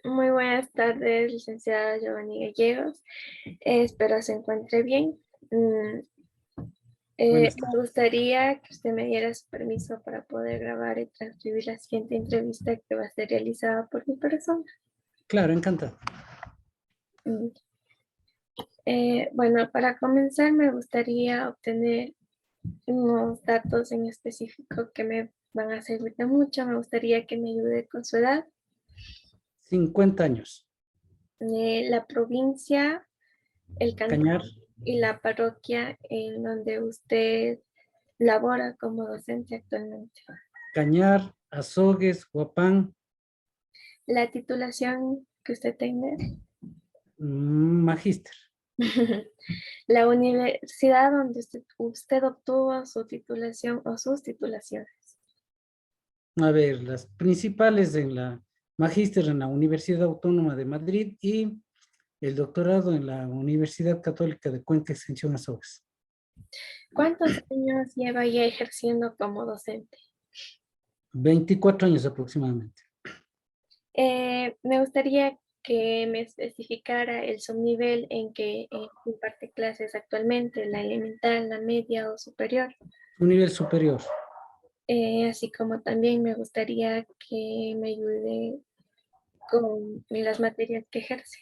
Muy buenas tardes, licenciada Giovanni Gallegos. Espero se encuentre bien. Mm, Buenas Me tardes. gustaría que usted me diera su permiso para poder grabar y transcribir la siguiente entrevista que va a ser realizada por mi persona. Claro, encantado. Mm, bueno, para comenzar me gustaría obtener unos datos en específico que me van a servir de mucho. Me gustaría que me ayude con su edad, 50 años. la provincia, el cantón Cañar, y la parroquia en donde usted labora como docente actualmente. Cañar, Azogues, Huapán, La titulación que usted tenga. Magíster. La universidad donde usted obtuvo su titulación o sus titulaciones. A ver, las principales en la Magíster en la Universidad Autónoma de Madrid y el doctorado en la Universidad Católica de Cuenca Extensión Azogues. ¿Cuántos años lleva ya ejerciendo como docente? 24 años aproximadamente. Me gustaría que me especificara el subnivel en que imparte clases actualmente, la elemental, la media o superior. Un nivel superior. Así como también me gustaría que me ayude con las materias que ejerce,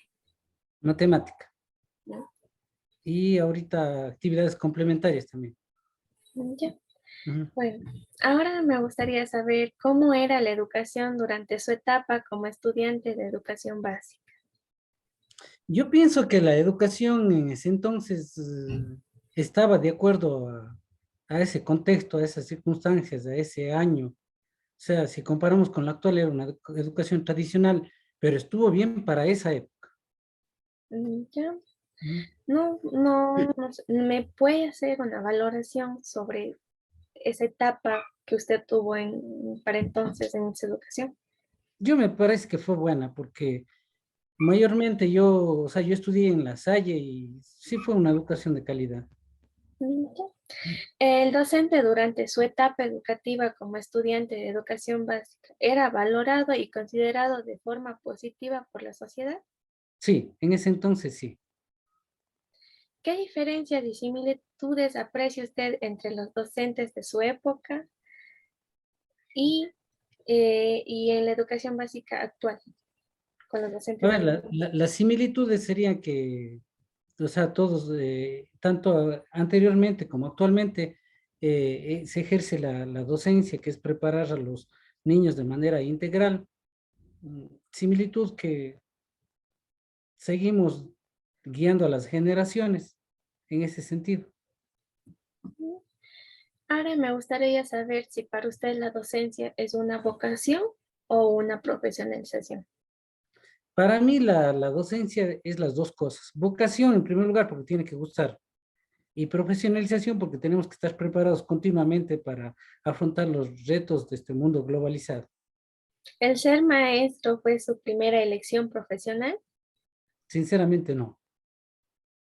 Matemática. ¿no? Y ahorita actividades complementarias también. Ya. Ujú. Bueno, ahora me gustaría saber cómo era la educación durante su etapa como estudiante de educación básica. Yo pienso que la educación en ese entonces estaba de acuerdo a ese contexto, a esas circunstancias, a ese año. O sea, si comparamos con la actual, era una educación tradicional, pero estuvo bien para esa época. Ya. ¿No? No sé, ¿me puede hacer una valoración sobre esa etapa que usted tuvo para entonces en su educación? Yo me parece que fue buena porque mayormente yo, o sea, yo estudié en La Salle y sí fue una educación de calidad. Ya. El docente durante su etapa educativa como estudiante de educación básica era valorado y considerado de forma positiva por la sociedad. Sí, en ese entonces sí. ¿Qué diferencias y similitudes aprecia usted entre los docentes de su época y, y en la educación básica actual con los A docentes ver, de... las similitudes serían que, o sea, todos, tanto anteriormente como actualmente, se ejerce la docencia, que es preparar a los niños de manera integral. Similitud que seguimos guiando a las generaciones en ese sentido. Ahora me gustaría saber si para usted la docencia es una vocación o una profesionalización. Para mí la docencia es las dos cosas. Vocación en primer lugar porque tiene que gustar y profesionalización porque tenemos que estar preparados continuamente para afrontar los retos de este mundo globalizado. ¿El ser maestro fue su primera elección profesional? Sinceramente no.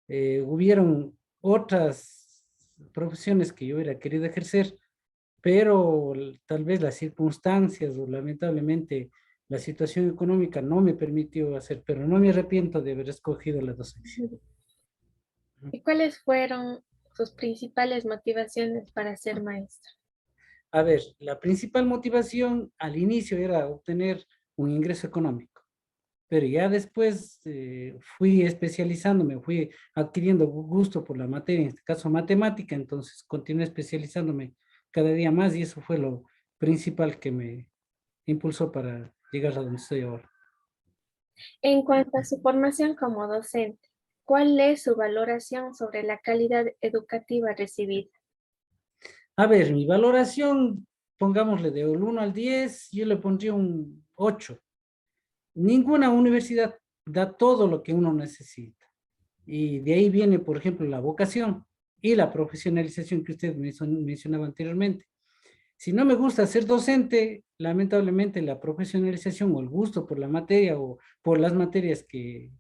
Hubieron otras profesiones que yo hubiera querido ejercer, pero tal vez las circunstancias o lamentablemente la situación económica no me permitió hacer, pero no me arrepiento de haber escogido la docencia. ¿Y cuáles fueron sus principales motivaciones para ser maestro? A ver, la principal motivación al inicio era obtener un ingreso económico, pero ya después fui especializándome, fui adquiriendo gusto por la materia, en este caso matemática, entonces continué especializándome cada día más y eso fue lo principal que me impulsó para llegar a donde estoy ahora. En cuanto a su formación como docente, ¿cuál es su valoración sobre la calidad educativa recibida? A ver, mi valoración, pongámosle del 1 al 10, yo le pondría un 8. Ninguna universidad da todo lo que uno necesita. Y de ahí viene, por ejemplo, la vocación y la profesionalización que usted mencionaba anteriormente. Si no me gusta ser docente, lamentablemente la profesionalización o el gusto por la materia o por las materias que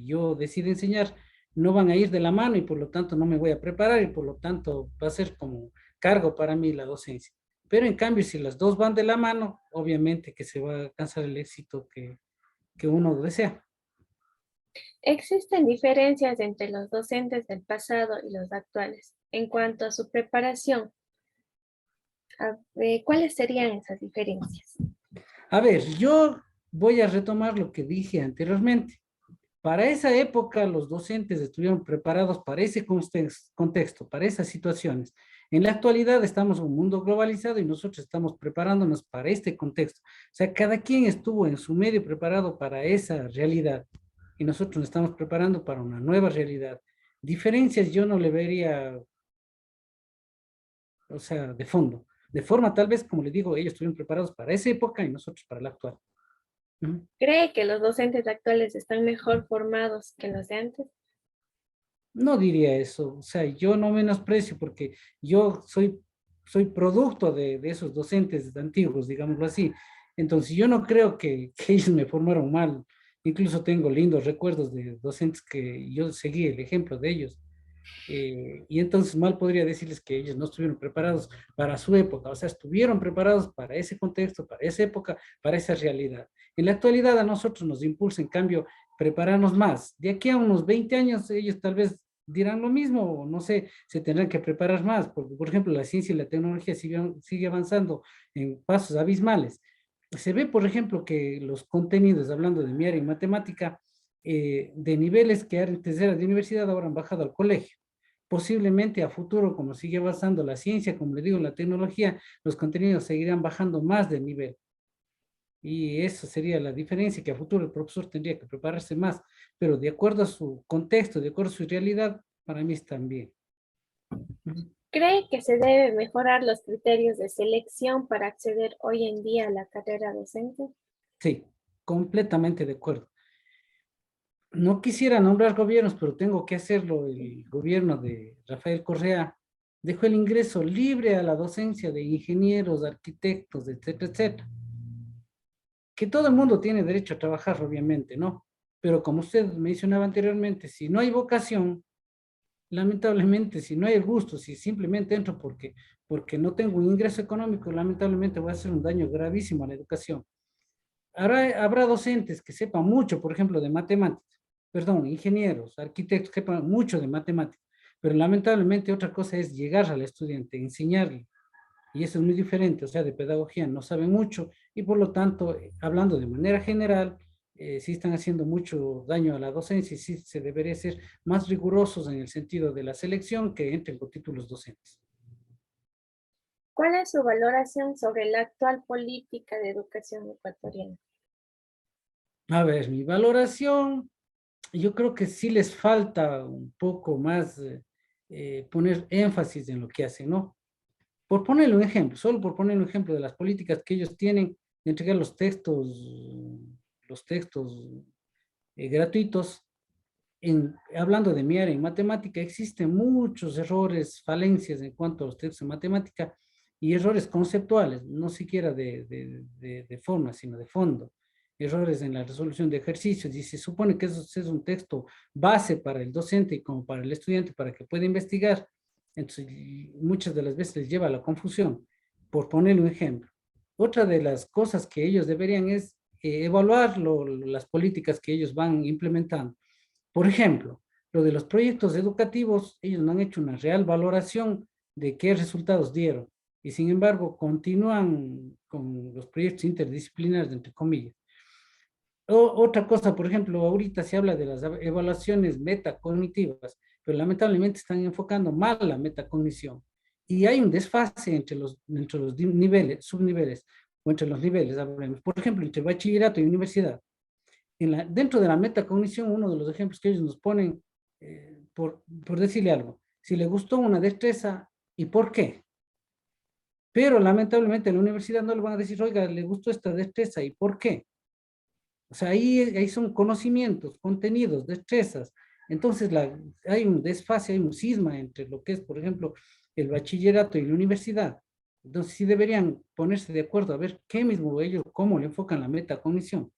yo decido enseñar no van a ir de la mano y por lo tanto no me voy a preparar y por lo tanto va a ser como cargo para mí la docencia. Pero en cambio, si las dos van de la mano, obviamente que se va a alcanzar el éxito que uno desea. ¿Existen diferencias entre los docentes del pasado y los actuales en cuanto a su preparación? ¿Cuáles serían esas diferencias? A ver, yo voy a retomar lo que dije anteriormente. Para esa época, los docentes estuvieron preparados para ese contexto, para esas situaciones. En la actualidad estamos en un mundo globalizado y nosotros estamos preparándonos para este contexto. O sea, cada quien estuvo en su medio preparado para esa realidad y nosotros nos estamos preparando para una nueva realidad. Diferencias yo no le vería, o sea, de fondo. De forma tal vez, como le digo, ellos estuvieron preparados para esa época y nosotros para la actual. Ujú. ¿Cree que los docentes actuales están mejor formados que los de antes? No diría eso, o sea, yo no menosprecio porque yo soy producto de esos docentes antiguos, digámoslo así. Entonces, yo no creo que ellos me formaron mal. Incluso tengo lindos recuerdos de docentes que yo seguí el ejemplo de ellos. Y entonces mal podría decirles que ellos no estuvieron preparados para su época, o sea, estuvieron preparados para ese contexto, para esa época, para esa realidad. En la actualidad a nosotros nos impulsa, en cambio, prepararnos más. De aquí a unos 20 años ellos tal vez dirán lo mismo, o no sé, se tendrán que preparar más, porque por ejemplo la ciencia y la tecnología sigue avanzando en pasos abismales. Se ve, por ejemplo, que los contenidos, hablando de mi área en matemática, de niveles que antes era de universidad, ahora han bajado al colegio. Posiblemente a futuro, como sigue avanzando la ciencia, como le digo, la tecnología, los contenidos seguirán bajando más de nivel. Y esa sería la diferencia, que a futuro el profesor tendría que prepararse más, pero de acuerdo a su contexto, de acuerdo a su realidad, para mí están bien. Ujú. ¿Cree que se debe mejorar los criterios de selección para acceder hoy en día a la carrera docente? Sí, completamente de acuerdo. No quisiera nombrar gobiernos, pero tengo que hacerlo. El gobierno de Rafael Correa dejó el ingreso libre a la docencia de ingenieros, arquitectos, etcétera, etcétera. Que todo el mundo tiene derecho a trabajar, obviamente, ¿no? Pero como usted mencionaba anteriormente, si no hay vocación, lamentablemente, si no hay el gusto, si simplemente entro porque no tengo un ingreso económico, lamentablemente voy a hacer un daño gravísimo a la educación. Habrá docentes que sepan mucho, por ejemplo, de matemáticas, perdón, ingenieros, arquitectos que sepan mucho de matemáticas, pero lamentablemente otra cosa es llegar al estudiante, enseñarle, y eso es muy diferente, o sea, de pedagogía no saben mucho y por lo tanto, hablando de manera general, sí están haciendo mucho daño a la docencia y sí se debería ser más rigurosos en el sentido de la selección que entren con títulos docentes. ¿Cuál es su valoración sobre la actual política de educación ecuatoriana? A ver, mi valoración, yo creo que sí les falta un poco más poner énfasis en lo que hacen, ¿no? Por ponerle un ejemplo, solo por poner un ejemplo de las políticas que ellos tienen de entregar los textos gratuitos, hablando de mi área en matemática, existen muchos errores, falencias en cuanto a los textos en matemática y errores conceptuales, no siquiera de forma, sino de fondo. Errores en la resolución de ejercicios y se supone que eso es un texto base para el docente y como para el estudiante para que pueda investigar. Entonces, muchas de las veces les lleva a la confusión. Por ponerle un ejemplo. Otra de las cosas que ellos deberían es evaluar las políticas que ellos van implementando. Por ejemplo, lo de los proyectos educativos, ellos no han hecho una real valoración de qué resultados dieron y sin embargo continúan con los proyectos interdisciplinarios, entre comillas. Otra cosa, por ejemplo, ahorita se habla de las evaluaciones metacognitivas, pero lamentablemente están enfocando mal la metacognición y hay un desfase entre los niveles, subniveles o entre los niveles, hablemos. Por ejemplo, entre bachillerato y universidad dentro de la metacognición, uno de los ejemplos que ellos nos ponen, por decirle algo, si le gustó una destreza y por qué. Pero lamentablemente en la universidad no le van a decir, oiga, le gustó esta destreza y por qué. O sea, ahí son conocimientos, contenidos, destrezas. Entonces hay un desfase, hay un cisma entre lo que es, por ejemplo, el bachillerato y la universidad. Entonces sí deberían ponerse de acuerdo a ver qué mismo ellos, cómo le enfocan la metacognición.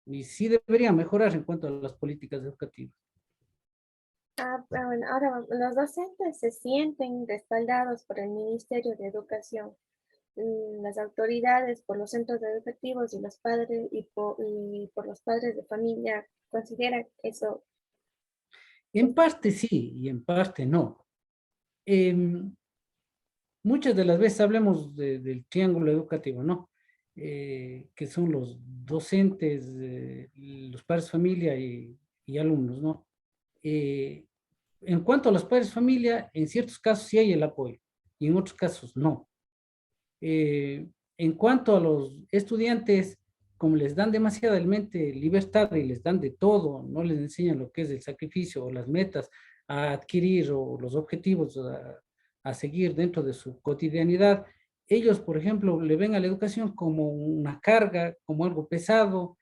Y sí debería mejorar en cuanto a las políticas educativas. Bueno, ahora los docentes se sienten respaldados por el Ministerio de Educación. las autoridades, por los centros educativos y los padres y por los padres de familia, ¿considera eso? En parte sí y en parte no. Em, Muchas de las veces hablemos del triángulo educativo, ¿no? Que son los docentes, los padres familia y alumnos, ¿no? Eh, en cuanto a los padres familia, en ciertos casos sí hay el apoyo y en otros casos no. En cuanto a los estudiantes, como les dan demasiadamente libertad y les dan de todo, no les enseñan lo que es el sacrificio o las metas a adquirir o los objetivos a seguir dentro de su cotidianidad, ellos, por ejemplo, le ven a la educación como una carga, como algo pesado,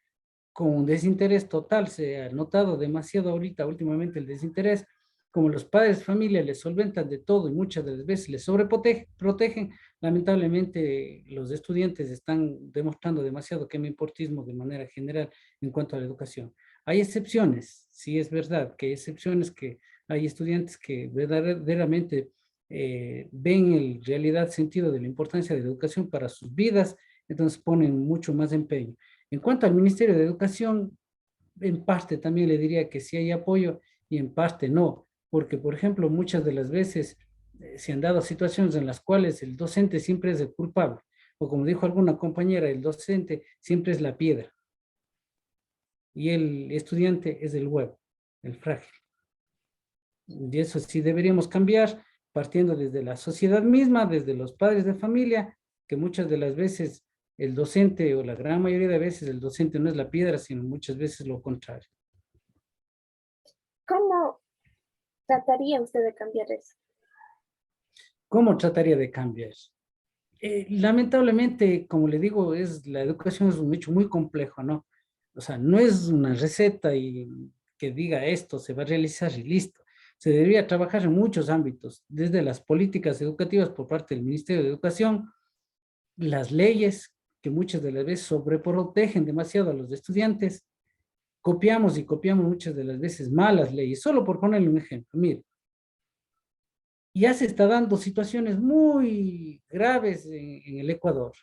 con un desinterés total. Se ha notado demasiado ahorita, últimamente, el desinterés, como los padres de familia les solventan de todo y muchas de las veces les sobreprotegen, lamentablemente los estudiantes están demostrando demasiado importismo de manera general en cuanto a la educación. Hay excepciones, sí es verdad que hay excepciones, que hay estudiantes que verdaderamente ven en realidad sentido de la importancia de la educación para sus vidas, entonces ponen mucho más empeño. En cuanto al Ministerio de Educación, en parte también le diría que sí hay apoyo y en parte no, porque por ejemplo muchas de las veces se han dado situaciones en las cuales el docente siempre es el culpable, o como dijo alguna compañera, el docente siempre es la piedra y el estudiante es el huevo, el frágil. Y eso sí deberíamos cambiar partiendo desde la sociedad misma, desde los padres de familia, que muchas de las veces el docente, o la gran mayoría de veces el docente no es la piedra, sino muchas veces lo contrario. ¿Cómo trataría usted de cambiar eso? ¿Cómo trataría de cambiar? Lamentablemente, como le digo, la educación es un hecho muy complejo, ¿no? O sea, no es una receta y que diga esto se va a realizar y listo. Se debería trabajar en muchos ámbitos, desde las políticas educativas por parte del Ministerio de Educación, las leyes que muchas de las veces sobreprotegen demasiado a los estudiantes, copiamos y copiamos muchas de las veces malas leyes, solo por ponerle un ejemplo. Mire, ya se está dando situaciones muy graves en el Ecuador.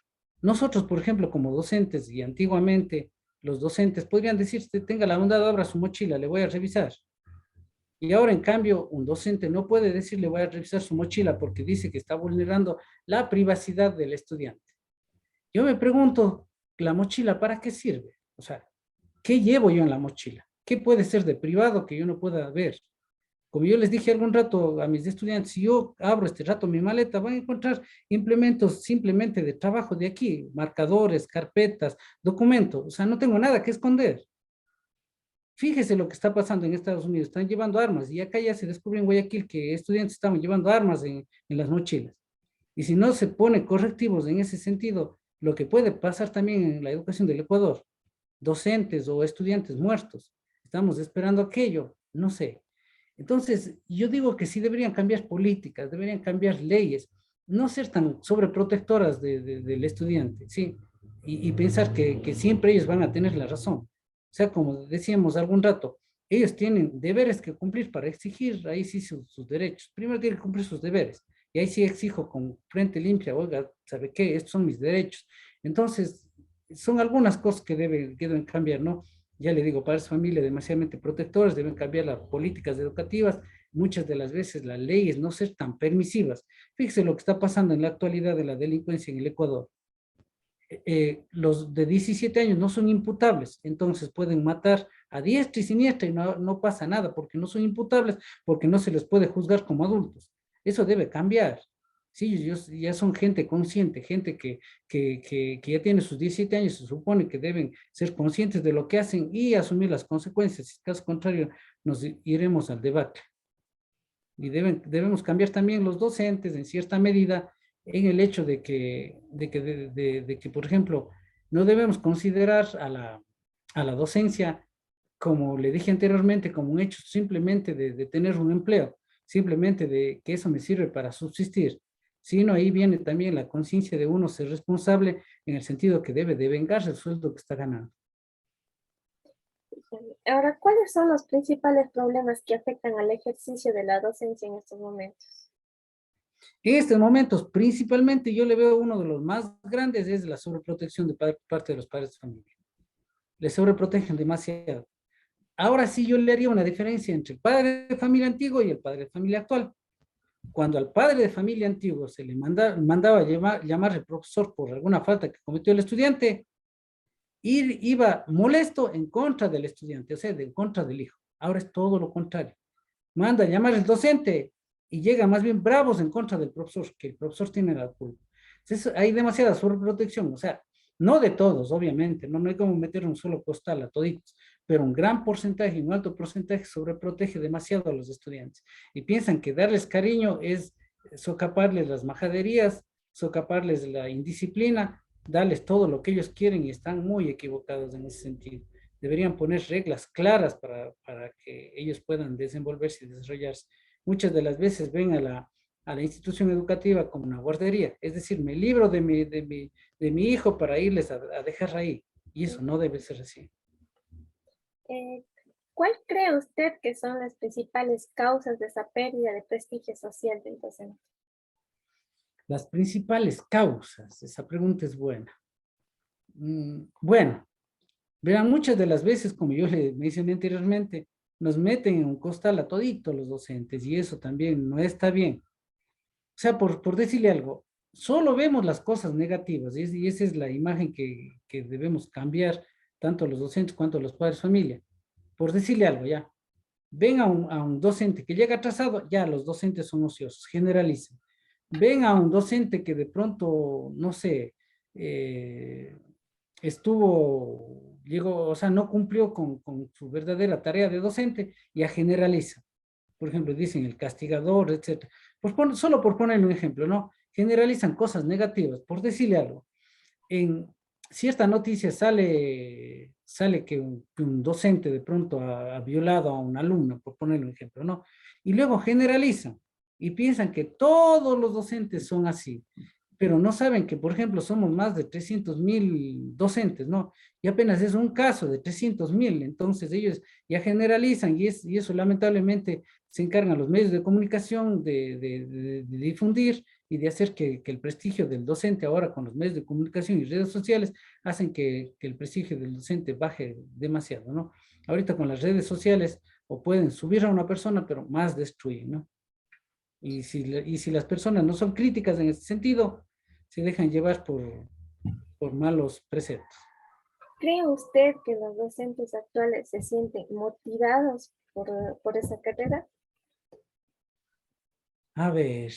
Nosotros, por ejemplo, como docentes, y antiguamente los docentes podrían decirte, tenga la bondad, abra su mochila, le voy a revisar. Y ahora, en cambio, un docente no puede decirle, voy a revisar su mochila porque dice que está vulnerando la privacidad del estudiante. Yo me pregunto, ¿la mochila para qué sirve? O sea, ¿qué llevo yo en la mochila? ¿Qué puede ser de privado que yo no pueda ver? Como yo les dije algún rato a mis estudiantes, si yo abro este rato mi maleta, van a encontrar implementos simplemente de trabajo de aquí, marcadores, carpetas, documentos. O sea, no tengo nada que esconder. Fíjese lo que está pasando en Estados Unidos. Están llevando armas y acá ya se descubrió en Guayaquil que estudiantes estaban llevando armas en las mochilas. Y si no se pone correctivos en ese sentido, lo que puede pasar también en la educación del Ecuador, docentes o estudiantes muertos. Estamos esperando aquello, no sé. Entonces, yo digo que sí deberían cambiar políticas, deberían cambiar leyes, no ser tan sobreprotectoras del estudiante, ¿sí? Y pensar que siempre ellos van a tener la razón. O sea, como decíamos algún rato, ellos tienen deberes que cumplir para exigir ahí sí sus derechos. Primero tienen que cumplir sus deberes. Y ahí sí exijo con frente limpia, oiga, ¿sabe qué? Estos son mis derechos. Entonces, son algunas cosas que deben cambiar, ¿no? Ya le digo, padres de familia demasiadamente protectores, deben cambiar las políticas educativas, muchas de las veces las leyes no ser tan permisivas. Fíjese lo que está pasando en la actualidad de la delincuencia en el Ecuador. Los de 17 años no son imputables, entonces pueden matar a diestra y siniestra y no pasa nada porque no son imputables, porque no se les puede juzgar como adultos. Eso debe cambiar. Sí, ellos ya son gente consciente, gente que ya tiene sus 17 años, se supone que deben ser conscientes de lo que hacen y asumir las consecuencias. En caso contrario, nos iremos al debate. Y debemos cambiar también los docentes en cierta medida en el hecho de que, por ejemplo, no debemos considerar a la docencia, como le dije anteriormente, como un hecho simplemente de tener un empleo, simplemente de que eso me sirve para subsistir, sino ahí viene también la conciencia de uno ser responsable en el sentido que debe de vengarse el sueldo que está ganando. Ahora, ¿cuáles son los principales problemas que afectan al ejercicio de la docencia en estos momentos? En estos momentos, principalmente, yo le veo uno de los más grandes es la sobreprotección de parte de los padres de familia. Les sobreprotegen demasiado. Ahora sí yo le haría una diferencia entre el padre de familia antiguo y el padre de familia actual. Cuando al padre de familia antiguo se le mandaba llamar al profesor por alguna falta que cometió el estudiante, iba molesto en contra del estudiante, o sea, en contra del hijo. Ahora es todo lo contrario. Manda a llamar al docente y llega más bien bravos en contra del profesor, que el profesor tiene la culpa. Entonces, hay demasiada sobreprotección, o sea, no de todos, obviamente, no hay como meter un solo costal a toditos, pero un gran porcentaje, un alto porcentaje sobreprotege demasiado a los estudiantes y piensan que darles cariño es socaparles las majaderías, socaparles la indisciplina, darles todo lo que ellos quieren y están muy equivocados en ese sentido. Deberían poner reglas claras para que ellos puedan desenvolverse y desarrollarse. Muchas de las veces ven a la institución educativa como una guardería, es decir, me libro de mi hijo para irles a dejar ahí, y eso no debe ser así. Eh, ¿Cuál cree usted que son las principales causas de esa pérdida de prestigio social del docente? Las principales causas, esa pregunta es buena. Bueno, verán, muchas de las veces, como yo le mencioné anteriormente, nos meten en un costal a todito los docentes y eso también no está bien. O sea, por decirle algo, solo vemos las cosas negativas y esa es la imagen que debemos cambiar tanto los docentes cuanto los padres de familia. Por decirle algo, ya, ven a un docente que llega atrasado, ya los docentes son ociosos, generalizan. Ven a un docente que de pronto, no sé, eh, llegó, o sea, no cumplió con su verdadera tarea de docente, ya generaliza. Por ejemplo, dicen el castigador, etcétera. Pues solo por ponerle un ejemplo, ¿no? Generalizan cosas negativas, por decirle algo. En, si esta noticia sale que un docente de pronto ha violado a un alumno, por ponerle un ejemplo, ¿no? Y luego generalizan y piensan que todos los docentes son así, pero no saben que, por ejemplo, somos más de 300.000 docentes, ¿no? Y apenas es un caso de 300.000, entonces ellos ya generalizan y eso lamentablemente se encargan los medios de comunicación de difundir y de hacer que el prestigio del docente ahora con los medios de comunicación y redes sociales hacen que el prestigio del docente baje demasiado, ¿no? Ahorita con las redes sociales o pueden subir a una persona, pero más destruyen, ¿no? Y si las personas no son críticas en este sentido, se dejan llevar por malos preceptos. ¿Cree usted que los docentes actuales se sienten motivados por esa carrera? A ver,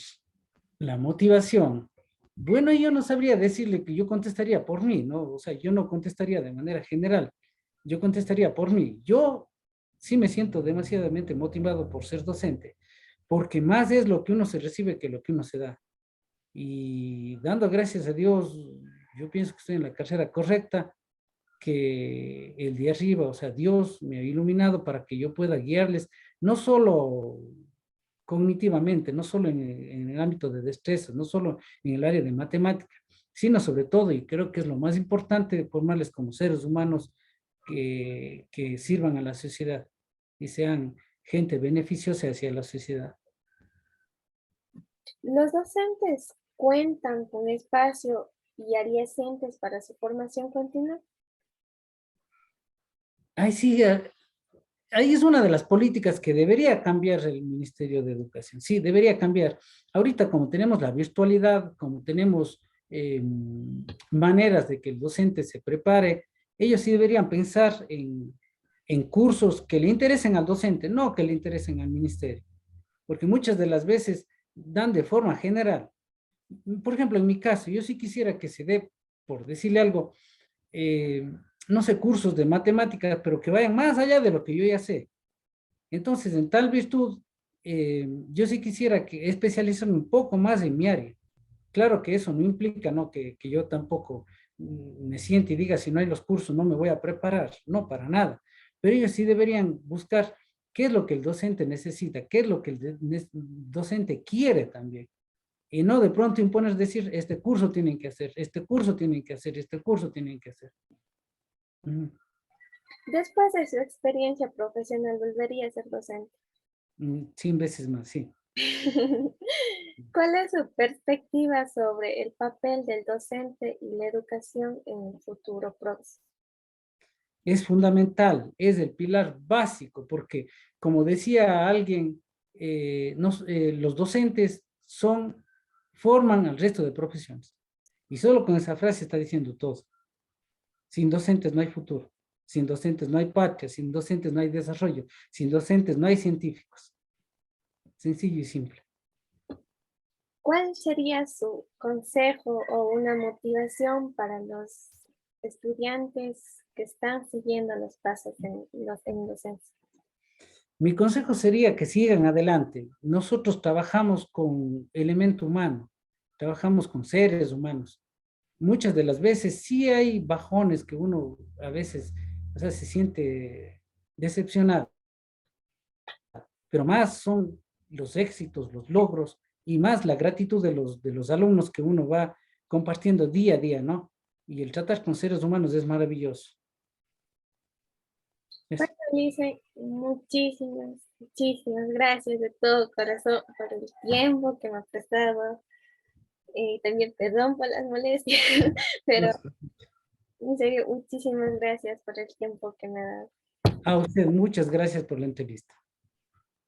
la motivación. Bueno, yo no sabría decirle que yo contestaría por mí, ¿no? O sea, yo no contestaría de manera general, yo contestaría por mí. Yo sí me siento demasiadamente motivado por ser docente, porque más es lo que uno se recibe que lo que uno se da. Y dando gracias a Dios, yo pienso que estoy en la carrera correcta, que el de arriba, o sea, Dios me ha iluminado para que yo pueda guiarles, no solo cognitivamente, no solo en el ámbito de destrezas, no solo en el área de matemática, sino sobre todo, y creo que es lo más importante, formarles como seres humanos que sirvan a la sociedad y sean gente beneficiosa hacia la sociedad. ¿Los docentes cuentan con espacio y adyacentes para su formación continua? Ahí sí, ahí es una de las políticas que debería cambiar el Ministerio de Educación. Sí, debería cambiar. Ahorita, como tenemos la virtualidad, como tenemos maneras de que el docente se prepare, ellos sí deberían pensar en cursos que le interesen al docente, no que le interesen al ministerio, porque muchas de las veces dan de forma general. Por ejemplo, en mi caso, yo sí quisiera que se dé, por decirle algo, eh, no sé, cursos de matemáticas, pero que vayan más allá de lo que yo ya sé. Entonces, en tal virtud, yo sí quisiera que especializarme un poco más en mi área. Claro que eso no implica, ¿no? Que yo tampoco me siente y diga, si no hay los cursos, no me voy a preparar. No, para nada. Pero ellos sí deberían buscar qué es lo que el docente necesita, qué es lo que el docente quiere también. Y no de pronto imponer decir, este curso tienen que hacer, este curso tienen que hacer, este curso tienen que hacer. Ujú. Después de su experiencia profesional, ¿volvería a ser docente? 100 veces más, sí. ¿Cuál es su perspectiva sobre el papel del docente y la educación en el futuro próximo? Es fundamental, es el pilar básico, porque como decía alguien, los docentes forman al resto de profesiones. Y solo con esa frase está diciendo todo. Sin docentes no hay futuro, sin docentes no hay patria, sin docentes no hay desarrollo, sin docentes no hay científicos. Sencillo y simple. ¿Cuál sería su consejo o una motivación para los estudiantes que están siguiendo los pasos en docencia? Mi consejo sería que sigan adelante. Nosotros trabajamos con elemento humano, trabajamos con seres humanos. Muchas de las veces sí hay bajones que uno a veces, o sea, se siente decepcionado, pero más son los éxitos, los logros y más la gratitud de los alumnos que uno va compartiendo día a día, ¿no? Y el tratar con seres humanos es maravilloso. Eso. Bueno, Alice, muchísimas gracias de todo corazón por el tiempo que me ha prestado. También perdón por las molestias, pero en serio, muchísimas gracias por el tiempo que me ha dado. A usted, muchas gracias por la entrevista.